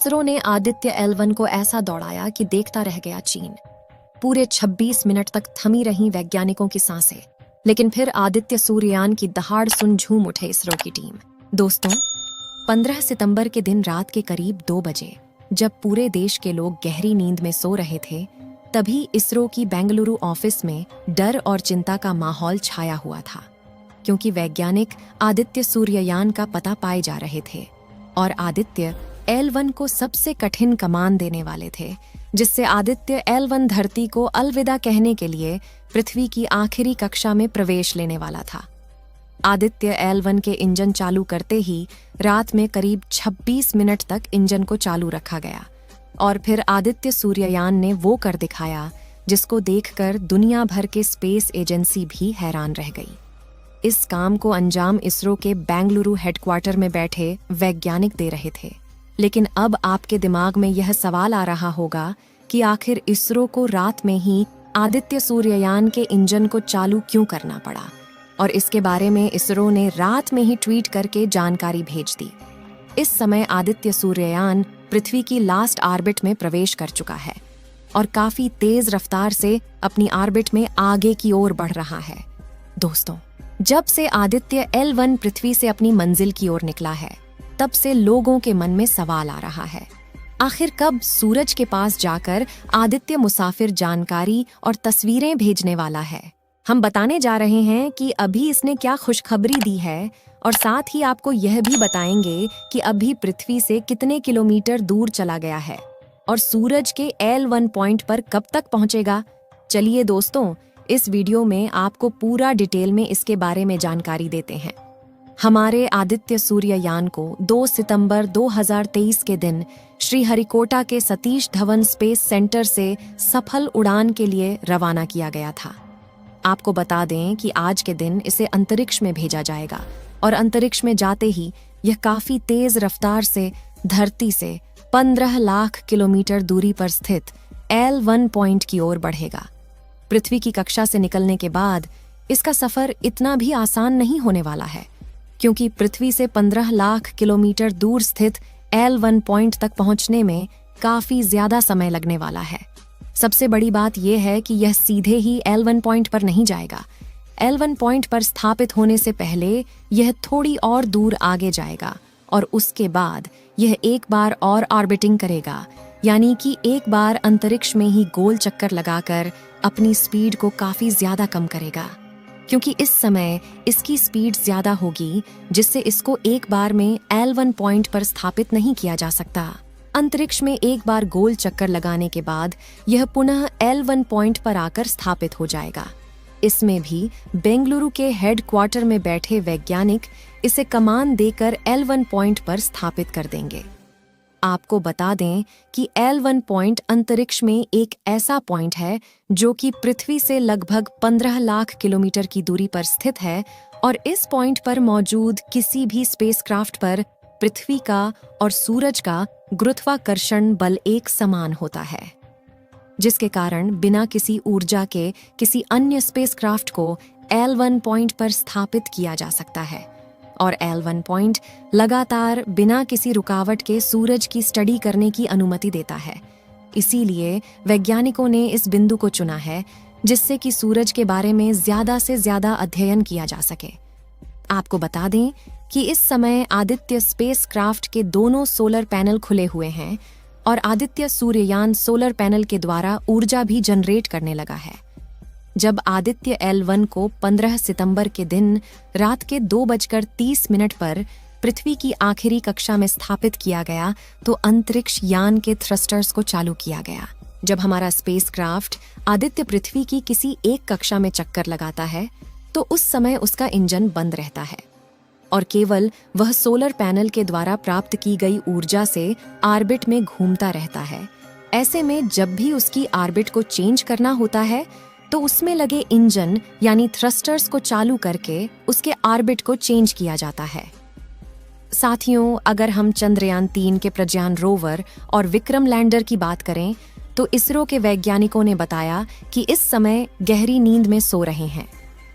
इसरो ने आदित्य L1 को ऐसा दौड़ाया कि देखता रह गया चीन। पूरे 26 मिनट तक थमी रहीं वैज्ञानिकों की सांसें, लेकिन फिर आदित्य सूर्ययान की दहाड़ सुन झूम उठे इसरो की टीम। दोस्तों, 15 सितंबर के दिन रात के करीब 2 बजे, जब पूरे देश के लोग गहरी नींद में सो रहे थे, तभी इसरो की बेंगलुरु ऑफिस में डर और चिंता का माहौल छाया हुआ था, क्योंकि वैज्ञानिक आदित्य सूर्ययान का पता पाए जा रहे थे और आदित्य L1 को सबसे कठिन कमान देने वाले थे, जिससे आदित्य L1 धरती को अलविदा कहने के लिए पृथ्वी की आखिरी कक्षा में प्रवेश लेने वाला था। आदित्य L1 के इंजन चालू करते ही रात में करीब 26 मिनट तक इंजन को चालू रखा गया और फिर आदित्य सूर्ययान ने वो कर दिखाया जिसको देखकर दुनिया भर के स्पेस एजेंसी भी हैरान रह गई। इस काम को अंजाम इसरो के बेंगलुरु हेडक्वार्टर में बैठे वैज्ञानिक दे रहे थे। लेकिन अब आपके दिमाग में यह सवाल आ रहा होगा कि आखिर इसरो को रात में ही आदित्य सूर्ययान के इंजन को चालू क्यों करना पड़ा, और इसके बारे में इसरो ने रात में ही ट्वीट करके जानकारी भेज दी। इस समय आदित्य सूर्ययान पृथ्वी की लास्ट ऑर्बिट में प्रवेश कर चुका है और काफी तेज रफ्तार से अपनी ऑर्बिट में आगे की ओर बढ़ रहा है। दोस्तों, जब से आदित्य L1 पृथ्वी से अपनी मंजिल की ओर निकला है, तब से लोगों के मन में सवाल आ रहा है, आखिर कब सूरज के पास जाकर आदित्य मुसाफिर जानकारी और तस्वीरें भेजने वाला है। हम बताने जा रहे हैं कि अभी इसने क्या खुशखबरी दी है, और साथ ही आपको यह भी बताएंगे कि अभी पृथ्वी से कितने किलोमीटर दूर चला गया है और सूरज के L1 पॉइंट पर कब तक पहुंचेगा। चलिए दोस्तों, इस वीडियो में आपको पूरा डिटेल में इसके बारे में जानकारी देते हैं। हमारे आदित्य सूर्ययान को 2 सितंबर 2023 के दिन श्रीहरिकोटा के सतीश धवन स्पेस सेंटर से सफल उड़ान के लिए रवाना किया गया था। आपको बता दें कि आज के दिन इसे अंतरिक्ष में भेजा जाएगा और अंतरिक्ष में जाते ही यह काफी तेज रफ्तार से धरती से 15 लाख किलोमीटर दूरी पर स्थित L1 पॉइंट की ओर बढ़ेगा। पृथ्वी की कक्षा से निकलने के बाद इसका सफर इतना भी आसान नहीं होने वाला है, क्योंकि पृथ्वी से 15 लाख किलोमीटर दूर स्थित L1 पॉइंट तक पहुंचने में काफी ज्यादा समय लगने वाला है। सबसे बड़ी बात यह है कि यह सीधे ही L1 पॉइंट पर नहीं जाएगा। L1 पॉइंट पर स्थापित होने से पहले यह थोड़ी और दूर आगे जाएगा और उसके बाद यह एक बार और ऑर्बिटिंग करेगा, यानी कि एक बार अंतरिक्ष में ही गोल चक्कर लगाकर अपनी स्पीड को काफी ज्यादा कम करेगा, क्योंकि इस समय इसकी स्पीड ज्यादा होगी, जिससे इसको एक बार में L1 पॉइंट पर स्थापित नहीं किया जा सकता। अंतरिक्ष में एक बार गोल चक्कर लगाने के बाद यह पुनः L1 पॉइंट पर आकर स्थापित हो जाएगा। इसमें भी बेंगलुरु के हेडक्वार्टर में बैठे वैज्ञानिक इसे कमान देकर L1 पॉइंट पर स्थापित कर देंगे। आपको बता दें कि L1 पॉइंट अंतरिक्ष में एक ऐसा पॉइंट है जो कि पृथ्वी से लगभग 15 लाख किलोमीटर की दूरी पर स्थित है, और इस पॉइंट पर मौजूद किसी भी स्पेसक्राफ्ट पर पृथ्वी का और सूरज का गुरुत्वाकर्षण बल एक समान होता है, जिसके कारण बिना किसी ऊर्जा के किसी अन्य स्पेसक्राफ्ट को L1 पॉइंट पर स्थापित किया जा सकता है। और L1 पॉइंट लगातार बिना किसी रुकावट के सूरज की स्टडी करने की अनुमति देता है। इसीलिए वैज्ञानिकों ने इस बिंदु को चुना है, जिससे कि सूरज के बारे में ज्यादा से ज्यादा अध्ययन किया जा सके। आपको बता दें कि इस समय आदित्य स्पेसक्राफ्ट के दोनों सोलर पैनल खुले हुए हैं और आदित्य सूर्ययान सोलर पैनल के द्वारा ऊर्जा भी जनरेट करने लगा है। जब आदित्य L1 को 15 सितंबर के दिन रात के 2:30 पर पृथ्वी की आखिरी कक्षा में स्थापित किया गया, तो अंतरिक्ष यान के थ्रस्टर्स को चालू किया गया। जब हमारा स्पेसक्राफ्ट आदित्य पृथ्वी की किसी एक कक्षा में चक्कर लगाता है, तो उस समय उसका इंजन बंद रहता है और केवल वह सोलर पैनल के द्वारा प्राप्त की गई ऊर्जा से ऑर्बिट में घूमता रहता है। ऐसे में जब भी उसकी ऑर्बिट को चेंज करना होता है, तो उसमें लगे इंजन यानी थ्रस्टर्स को चालू करके उसके ऑर्बिट को चेंज किया जाता है। साथियों, अगर हम चंद्रयान 3 के प्रज्ञान रोवर और विक्रम लैंडर की बात करें, तो इसरो के वैज्ञानिकों ने बताया कि इस समय गहरी नींद में सो रहे हैं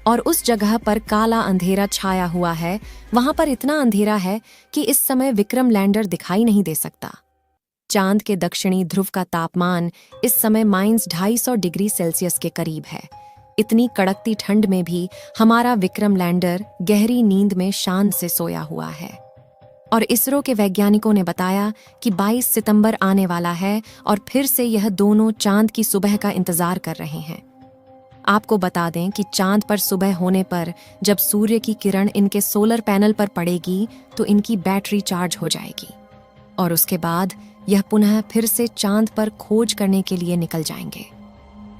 और उस जगह पर काला अंधेरा छाया हुआ है। वहां पर इतना अंधेरा है कि इस समय विक्रम लैंडर दिखाई नहीं दे सकता। चांद के दक्षिणी ध्रुव का तापमान इस समय -250 डिग्री सेल्सियस के करीब है। इतनी कड़कती ठंड में भी हमारा विक्रम लैंडर गहरी नींद में शांत से सोया हुआ है। और इसरो के वैज्ञानिकों ने बताया कि 22 सितंबर आने वाला है और फिर से यह दोनों चांद की सुबह का इंतजार कर रहे हैं। आपको बता दें कि चांद पर सुबह होने पर जब सूर्य की किरण इनके सोलर पैनल पर पड़ेगी तो इनकी बैटरी चार्ज हो जाएगी और उसके बाद यह पुनः फिर से चांद पर खोज करने के लिए निकल जाएंगे।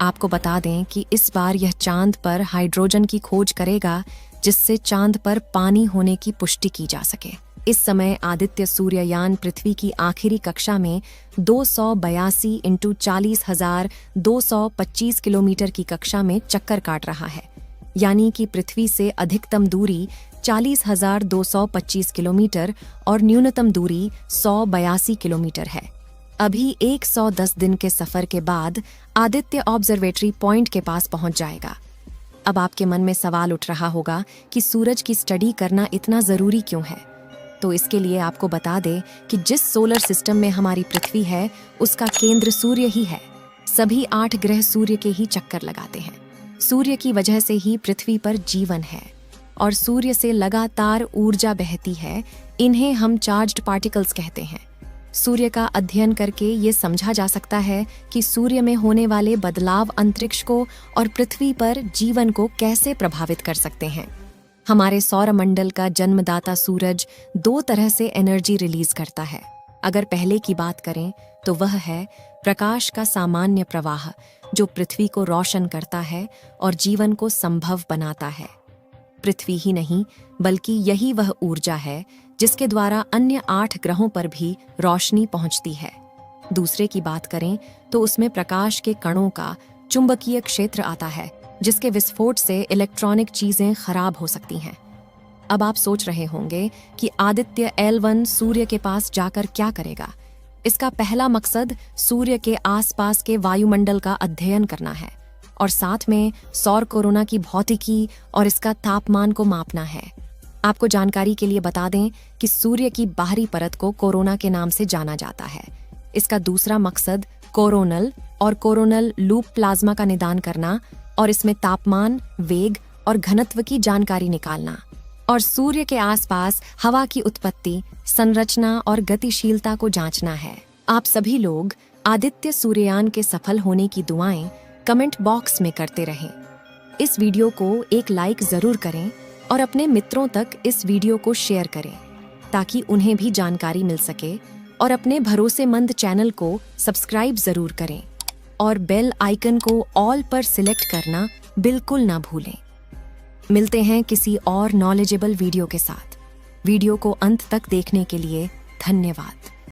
आपको बता दें कि इस बार यह चांद पर हाइड्रोजन की खोज करेगा जिससे चांद पर पानी होने की पुष्टि की जा सके। इस समय आदित्य सूर्ययान पृथ्वी की आखिरी कक्षा में 282 × 40,225 किलोमीटर की कक्षा में चक्कर काट रहा है, यानी कि पृथ्वी से अधिकतम दूरी 40,225 किलोमीटर और न्यूनतम दूरी 182 किलोमीटर है। अभी 110 दिन के सफर के बाद आदित्य ऑब्जर्वेटरी पॉइंट के पास पहुंच जाएगा। अब आपके मन में सवाल उठ रहा होगा कि सूरज की स्टडी करना इतना जरूरी क्यों है? तो इसके लिए आपको बता दें कि जिस सोलर सिस्टम में हमारी पृथ्वी है उसका केंद्र सूर्य ही है। सभी 8 ग्रह सूर्य के ही चक्कर लगाते हैं। सूर्य की वजह से ही पृथ्वी पर जीवन है और सूर्य से लगातार ऊर्जा बहती है। इन्हें हम चार्ज्ड पार्टिकल्स कहते हैं। सूर्य का अध्ययन करके ये समझा जा सकता है कि सूर्य में होने वाले बदलाव अंतरिक्ष को और पृथ्वी पर जीवन को कैसे प्रभावित कर सकते हैं। हमारे सौरमंडल का जन्मदाता सूरज 2 तरह से एनर्जी रिलीज करता है। अगर पहले की बात करें तो वह है प्रकाश का सामान्य प्रवाह जो पृथ्वी को रोशन करता है और जीवन को संभव बनाता है। पृथ्वी ही नहीं बल्कि यही वह ऊर्जा है जिसके द्वारा अन्य 8 ग्रहों पर भी रोशनी पहुंचती है। दूसरे की बात करें तो उसमें प्रकाश के कणों का चुंबकीय क्षेत्र आता है जिसके विस्फोट से इलेक्ट्रॉनिक चीजें खराब हो सकती हैं। अब आप सोच रहे होंगे कि आदित्य L1 सूर्य के पास जाकर क्या करेगा। इसका पहला मकसद सूर्य के आसपास के वायुमंडल का अध्ययन करना है और साथ में सौर कोरोना की भौतिकी और इसका तापमान को मापना है। आपको जानकारी के लिए बता दें कि सूर्य की बाहरी परत को कोरोना के नाम से जाना जाता है। इसका दूसरा मकसद कोरोनल और कोरोनल लूप प्लाज्मा का निदान करना और इसमें तापमान, वेग और घनत्व की जानकारी निकालना और सूर्य के आसपास हवा की उत्पत्ति, संरचना और गतिशीलता को जांचना है। आप सभी लोग आदित्य सूर्ययान के सफल होने की दुआएं कमेंट बॉक्स में करते रहें। इस वीडियो को एक लाइक जरूर करें और अपने मित्रों तक इस वीडियो को शेयर करें ताकि उन्हें भी जानकारी मिल सके और अपने भरोसेमंद चैनल को सब्सक्राइब जरूर करें और बेल आइकन को ऑल पर सिलेक्ट करना बिल्कुल ना भूलें। मिलते हैं किसी और नॉलेजेबल वीडियो के साथ। वीडियो को अंत तक देखने के लिए धन्यवाद।